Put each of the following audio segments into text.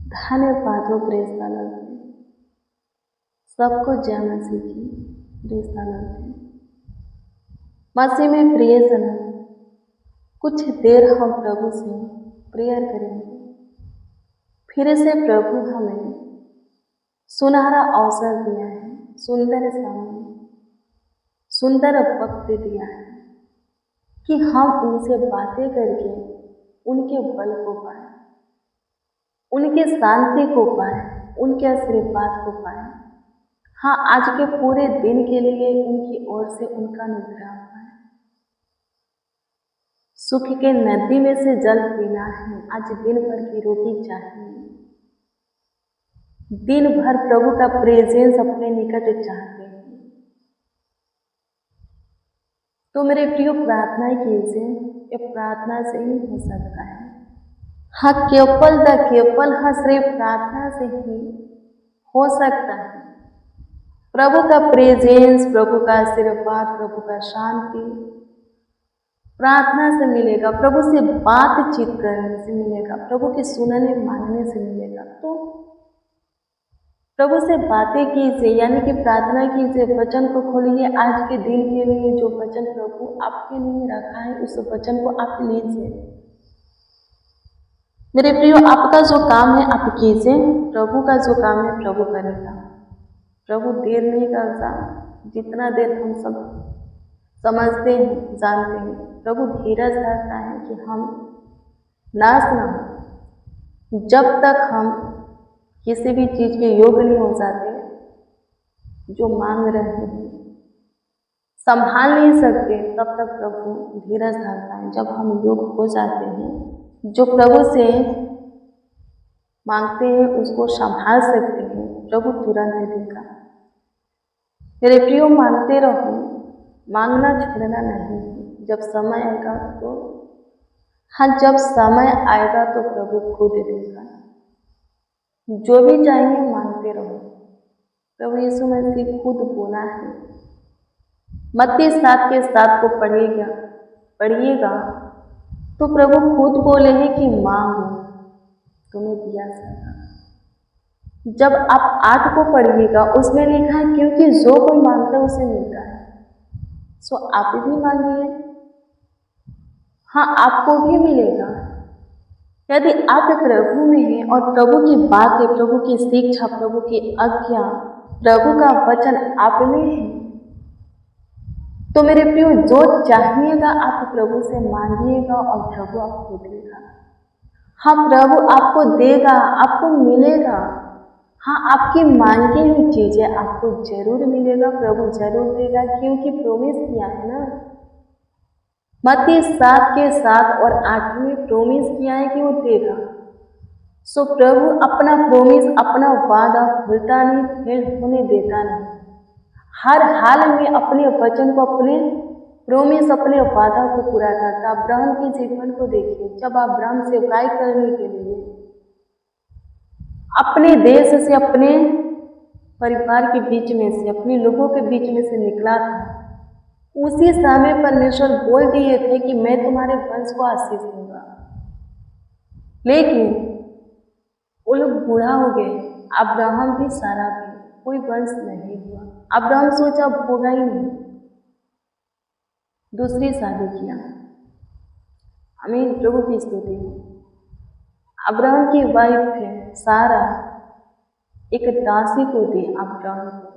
धन्यवाद हो praise the Lord. सबको जय मसीह की। Praise the Lord. मसीह में प्रियजन, कुछ देर हम प्रभु से प्रेयर करेंगे। फिर से प्रभु हमें सुनहरा अवसर दिया है, सुंदर समय, सुंदर वक्त दिया है कि हम उनसे बातें करके उनके बल को पाएं, उनके शांति को पाएं, उनके आशीर्वाद को पाएं। हाँ, आज के पूरे दिन के लिए उनकी ओर से उनका अनुग्रह पाएं। सुख के नदी में से जल पीना है, आज दिन भर की रोटी चाहिए, दिन भर प्रभु का प्रेजेंस अपने निकट चाहते हैं। तो मेरे प्रियो, प्रार्थना कीजिए। ये प्रार्थना से ही हो सकता है। हाँ, केवल सिर्फ प्रार्थना से ही हो सकता है। प्रभु का प्रेजेंस, प्रभु का आशीर्वाद, प्रभु का शांति प्रार्थना से मिलेगा, प्रभु से बातचीत करने से मिलेगा, प्रभु के सुनने मानने से मिलेगा। तो प्रभु से बातें कीजिए, यानी कि प्रार्थना कीजिए, वचन को खोलिए। आज के दिन के लिए जो वचन प्रभु आपके लिए रखा है, उस वचन को आप लीजिए। मेरे प्रियो, आपका जो काम है आप कीजिए, प्रभु का जो काम है प्रभु करेगा। प्रभु देर नहीं करता, जितना देर हम सब समझते हैं, जानते हैं। प्रभु धीरज धरता है कि हम नाश न हो। जब तक हम किसी भी चीज़ के योग्य नहीं हो जाते, जो मांग रहे हैं संभाल नहीं सकते, तब तक प्रभु धीरज धरता है। जब हम योग्य हो जाते हैं, जो प्रभु से मांगते हैं उसको संभाल सकते हैं, प्रभु तुरंत देगा। मेरे प्रियो, मांगते रहो, मांगना छोड़ना नहीं। जब समय आएगा तो जब समय आएगा तो प्रभु खुद देगा। जो भी चाहिए मांगते रहो। प्रभु यीशु मसीह खुद बोला है, मत्ती 7:7 को पढ़िएगा तो प्रभु खुद बोले हैं कि मांगो तुम्हें दिया जाएगा। जब आप 8 को पढ़िएगा, उसमें लिखा है क्योंकि जो कोई मांगता है उसे मिलता है। सो आप भी मांगिए, हाँ आपको भी मिलेगा। यदि आप प्रभु में हैं और प्रभु की बातें, प्रभु की शिक्षा, प्रभु की आज्ञा, प्रभु का वचन आप में है, तो मेरे प्रियो जो चाहिएगा आप प्रभु से मांगिएगा और प्रभु आपको देगा। हाँ, प्रभु आपको देगा, आपको मिलेगा। हाँ, आपकी मांगी हुई चीजें आपको जरूर मिलेगा, प्रभु जरूर देगा, क्योंकि प्रोमिस किया है ना। मत्ती 7:7 और 8 में प्रोमिस किया है कि वो देगा। सो प्रभु अपना प्रोमिस, अपना वादा भूलता नहीं, फेल होने देता नहीं। हर हाल में अपने वचन को, अपने प्रोमिस, अपने वादा को पूरा करता। अब्राहम के जीवन को देखिए। जब अब्राहम सेवकाई करने के लिए अपने देश से, अपने परिवार के बीच में से, अपने लोगों के बीच में से निकला था, उसी समय परमेश्वर बोल दिए थे कि मैं तुम्हारे वंश को आशीष दूंगा। लेकिन वो लोग बूढ़ा हो गए, अब्राहम भी, सारा भी, कोई वंश नहीं हुआ। अब्राहम सोचा होगा ही नहीं, दूसरी शादी किया। आमीन, प्रभु की स्तुति। अब्राहम की वाइफ है सारा, एक दासी को दी अब्राहम को।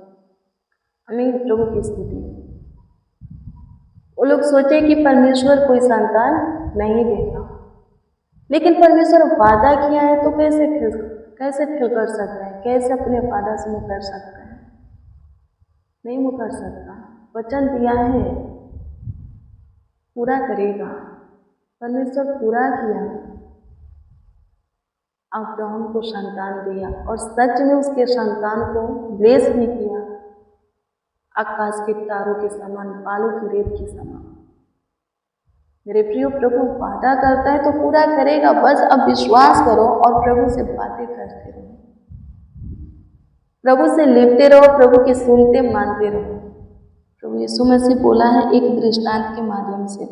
आमीन, प्रभु की स्तुति। वो लोग सोचे कि परमेश्वर कोई संतान नहीं देगा, लेकिन परमेश्वर वादा किया है तो कैसे फेल कर सकता है? कैसे अपने वादा से मुकर सकता है? नहीं मुकर सकता। वचन दिया है, पूरा करेगा। परमेश्वर पूरा किया, अब्राहम को संतान दिया और सच में उसके संतान को ब्लेस भी किया, आकाश के तारों के समान, बालू की रेत के समान। मेरे प्रियो, प्रभु वादा करता है तो पूरा करेगा। बस अब विश्वास करो और प्रभु से बातें करते रहो, प्रभु से लिपटे रहो, प्रभु के सुनते मानते रहो। प्रभु यीशु मसीह बोला है एक दृष्टांत के माध्यम से,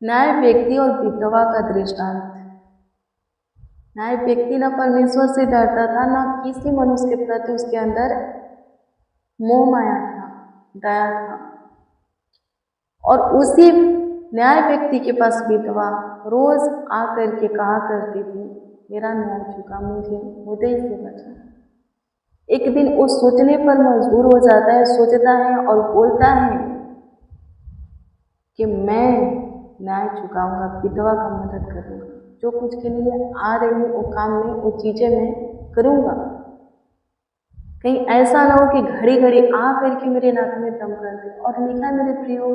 न्याय व्यक्ति और विधवा का दृष्टांत। न्याय व्यक्ति न परमेश्वर से डरता था, न किसी मनुष्य के प्रति उसके अंदर मोह माया था, दया था। और उसी न्याय व्यक्ति के पास विधवा रोज आकर के कहा करती थी, मेरा न्याय चुका, मुझे मुद्दे से बचा। एक दिन वो सोचने पर मजबूर हो जाता है, सोचता है और बोलता है कि मैं न्याय चुकाऊंगा, विधवा का मदद करूंगा, जो कुछ के लिए आ रही हूँ वो काम में, वो चीजें मैं करूंगा। कहीं ऐसा ना हो कि घड़ी घड़ी आ करके मेरे नाक में दम कर दे। और लिखा है मेरे प्रियो,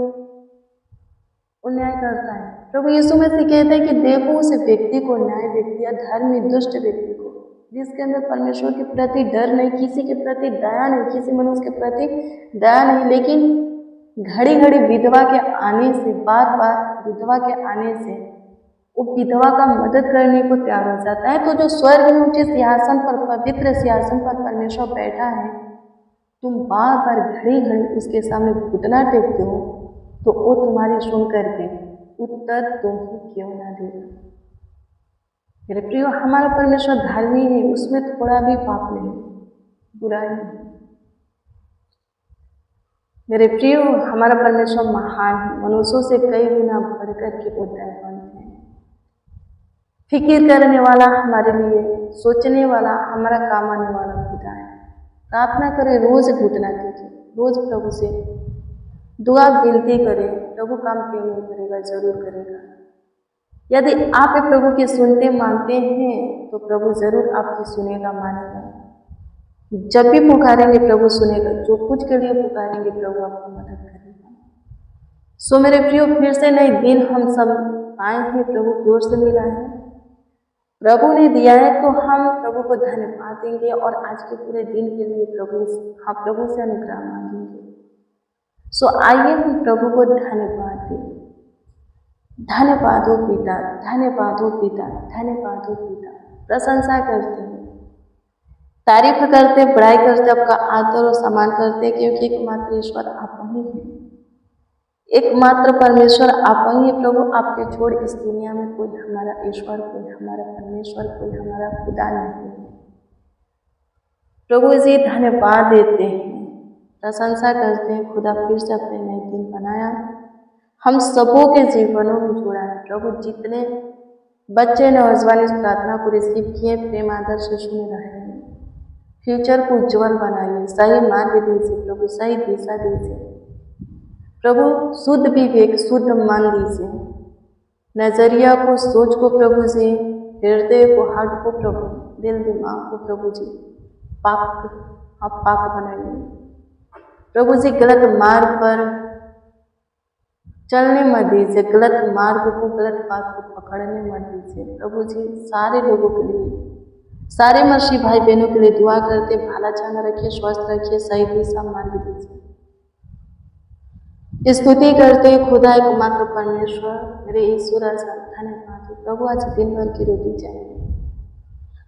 वो न्याय करता है। प्रभु यीशु मसीह कहते हैं कि देखो उस व्यक्ति को, न्याय व्यक्ति या धर्मी दुष्ट व्यक्ति को, जिसके अंदर परमेश्वर के प्रति डर नहीं, किसी के प्रति दया नहीं, किसी मनुष्य के प्रति दया नहीं, लेकिन घड़ी घड़ी विधवा के आने से, बार बार विधवा के आने से वो विधवा का मदद करने को तैयार हो जाता है। तो जो स्वर्ग में ऊंचे सिंहासन पर, पवित्र सिंहासन पर परमेश्वर बैठा है, तुम बार बार घड़ी घड़ी उसके सामने घुटना टेकते हो, तो वो तुम्हारी सुन करके उत्तर तुम्हें क्यों ना देगा। मेरे प्रियो, हमारा परमेश्वर धर्मी है, उसमें थोड़ा भी पाप नहीं, बुराई नहीं। मेरे प्रियो, हमारा परमेश्वर महान है, मनुष्यों से कई गुना बढ़कर के वो दयावान है। फिक्र करने वाला हमारे लिए, सोचने वाला, हमारा काम आने वाला खुदा है। प्रार्थना करें, रोज घुटना टेके, रोज प्रभु से दुआ विनती करें, प्रभु काम क्यों नहीं करेगा, जरूर करेगा। यदि आप प्रभु के सुनते मानते हैं तो प्रभु जरूर आपकी सुनेगा, मानेगा। जब भी पुकारेंगे प्रभु सुनेगा, जो कुछ के लिए पुकारेंगे प्रभु आपको मदद करेगा। सो मेरे प्रियो, फिर से नए दिन हम सब आए हैं, प्रभु की ओर से मिला है, प्रभु ने दिया है, तो हम प्रभु को धन्यवाद देंगे और आज के पूरे दिन के लिए प्रभु से अनुग्रह मांगेंगे। सो आइए हम प्रभु को धन्यवाद दें। धन्यवाद हो पिता, धन्यवाद हो पिता, धन्यवाद हो पिता। प्रशंसा करते हैं, तारीफ करते, बड़ाई करते, आपका आदर और सम्मान करते, क्योंकि एकमात्र ईश्वर आप ही हैं, एकमात्र परमेश्वर आप ही है। प्रभु, आपके छोड़ इस दुनिया में कोई हमारा ईश्वर, कोई हमारा परमेश्वर, कोई हमारा खुदा नहीं है। प्रभु जी धन्यवाद देते हैं, प्रशंसा करते हैं, खुदा फिर से अपने नए दिन बनाया, हम सबों के जीवनों में जुड़ा है। प्रभु, जितने बच्चे नौजवान इस प्रार्थना को रिसीव किए, प्रेम आदर से सुन रहे हैं, फ्यूचर को उज्जवल बनाइए, सही मार्ग दीजिए प्रभु, सही दिशा दीजिए प्रभु, शुद्ध विवेक, शुद्ध मन दीजिए, नजरिया को, सोच को प्रभु जी, हृदय को, हार्ट को प्रभु, दिल दिमाग को प्रभु जी पाक बनाइए प्रभु जी। गलत मार्ग पर चलने मत दीजिए, गलत मार्ग को, गलत बात को पकड़ने मत दीजिए प्रभु जी। सारे लोगों के लिए, सारे मसीह भाई बहनों के लिए दुआ करते, भाला चांदा रखिए, स्वस्थ रखिए, सही दिशा मार्ग दीजिए। स्तुति करते खुदा एकमात्र परमेश्वर, मेरे ईश्वर धन्यवाद प्रभु। आज दिन भर की रोटी चाहिए,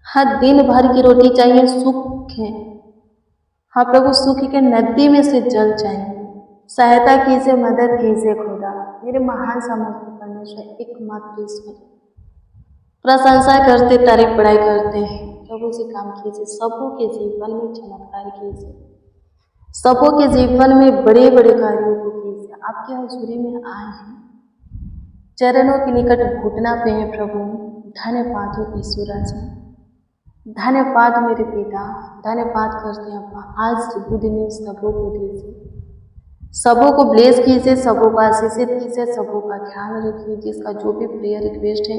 हाँ दिन भर की रोटी चाहिए, सुख है, हाँ प्रभु, सुख के नदी में से जल चाहिए। सहायता कीजिए, मदद कीजिए खुदा, मेरे महान सामर्थ्य परमेश्वर, एकमात्र ईश्वर। प्रशंसा करते, तारीफ बड़ाई करते हैं प्रभु जी। काम कीजिए, सबों के जीवन में चमत्कार कीजिए, सबों के जीवन में बड़े बड़े कार्यों को कीजिए। आपके हजूरी में आए हैं, चरणों के निकट घुटना पे हैं प्रभु। धन्यवाद हो ईश्वर राजा, धन्यवाद मेरे पिता, धन्यवाद करते हैं अब्बा। आज गुड न्यूज सबों को दीजिए, सबों को ब्लेस कीजिए, सबों को आशीषित कीजिए, सबों का ख्याल रखिए, जिसका जो भी प्रेयर रिक्वेस्ट है,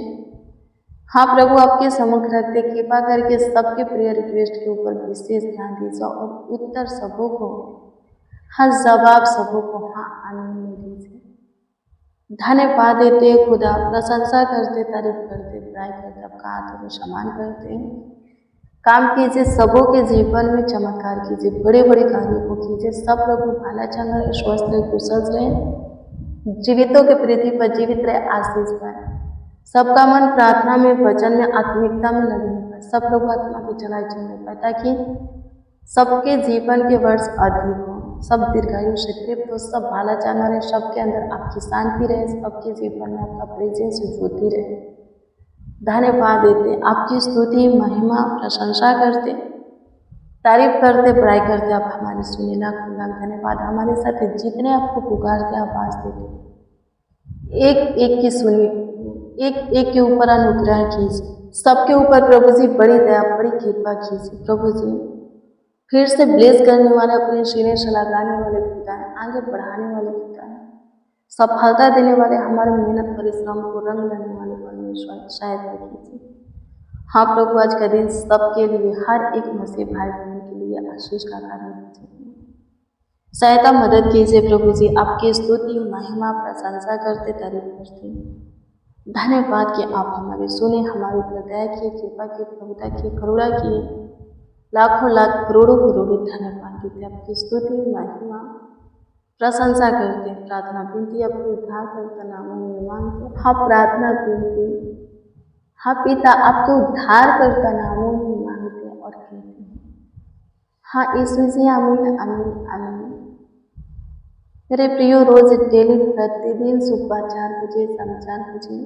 हाँ प्रभु आपके सम्मुख रखते, कृपा करके सबके प्रेयर रिक्वेस्ट के ऊपर विशेष ध्यान दीजिए और उत्तर सबों को, हाँ जवाब सबों को, हाँ आनंद दीजिए। धन्यवाद देते खुदा, प्रशंसा करते, तारीफ करते, बड़ाई करते, आपका आदर और सम्मान करते हैं। काम कीजिए, सबों के जीवन में चमत्कार कीजिए, बड़े बड़े कार्यों को कीजिए। सब प्रभु भाला चंगा, स्वस्थ रहे, कुशल रहे, जीवितों के पृथ्वी पर जीवित रहे, आशीष पाए। सबका मन प्रार्थना में, वचन में, आत्मिकता में लगने पाए, सब प्रभु आत्मा के चलाए चलने पाए, ताकि सबके जीवन के वर्ष अधिक हो, सब दीर्घायु से तृप्त हो, सब भाला चाहना रहे, सबके अंदर आपकी शांति रहे, सबके जीवन में आपका प्रेजेंस ज्योति रहे। धन्यवाद देते, आपकी स्तुति महिमा प्रशंसा करते, तारीफ करते, बड़ाई करते। आप हमारी सुने, लाख लाख धन्यवाद। हमारे साथ जितने आपको पुकारते आवाज़ देते, एक एक की सुनी, एक एक के ऊपर अनुग्रह कीजिए, सबके ऊपर प्रभु जी बड़ी दया बड़ी कृपा कीजिए। प्रभु जी फिर से ब्लेस करने वाले, अपने सीने से लगाने वाले खुदा है, आगे बढ़ाने वाले खुदा है, सफलता देने वाले, हमारे मेहनत परिश्रम को रंग लाने वाले परमेश्वर सहायता कीजिए। हाँ प्रभु, आज का दिन सबके लिए, हर एक मसीह भाई बहन के लिए आशीष का कारण कीजिए, सहायता मदद कीजिए। प्रभु जी आपकी स्तुति महिमा प्रशंसा करते, तारीफ करते, धन्यवाद कि आप हमारे सुने, हमारे ऊपर दया किए, कृपा की, प्रभुता की, करुणा की, लाखों लाख करोड़ों करोड़ों धन्यवाद देते, आपकी स्तुति महिमा प्रशंसा करते। प्रार्थना विनती आपको उद्धार करता नामों में मांगते। हाँ प्रार्थना विनती, हाँ पिता आपको उद्धार करता नामों में मांगते और कहते हैं हाँ यीशु जी, आमीन आमीन आमीन। मेरे प्रियो, रोज डेली प्रतिदिन सुबह 4 बजे, शाम 4 बजे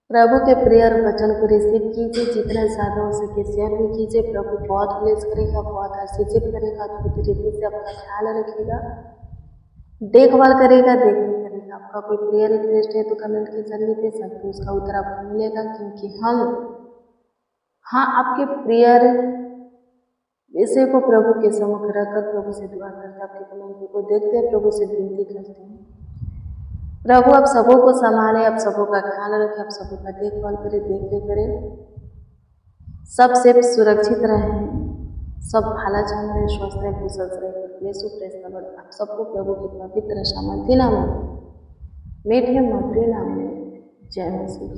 प्रभु के प्रेयर वचन को रिसीव कीजिए, जितना ज़्यादा हो सके शेयर भी कीजिए। प्रभु बहुत ब्लेस करेगा, बहुत आशीषित करेगा, खुद रीति से आपका ख्याल रखेगा, देखभाल करेगा, देखभाल करेगा। आपका कोई प्रेयर रिक्वेस्ट है तो कमेंट के जरिए दे सकते, उसका उत्तर आपको मिलेगा, क्योंकि हम हाँ आपके प्रेयर विषय को प्रभु के सम्मुख रखकर प्रभु से दुआ करते, आपके कमेंट को देखते हैं, प्रभु से विनती करते हैं। प्रभु आप सबों को संभाले, आप सबों का ख्याल रखें, आप सबों का देखभाल करें, देख करें, सब सेफ सुरक्षित रहें, सब भाला चाल रहे, स्वस्थ रहे, कुशल रहे। यीशु प्रेस आप सबको प्रभु के पवित्र सामर्थ्य नाम में, मीठे मधुर नाम में जय मसीह।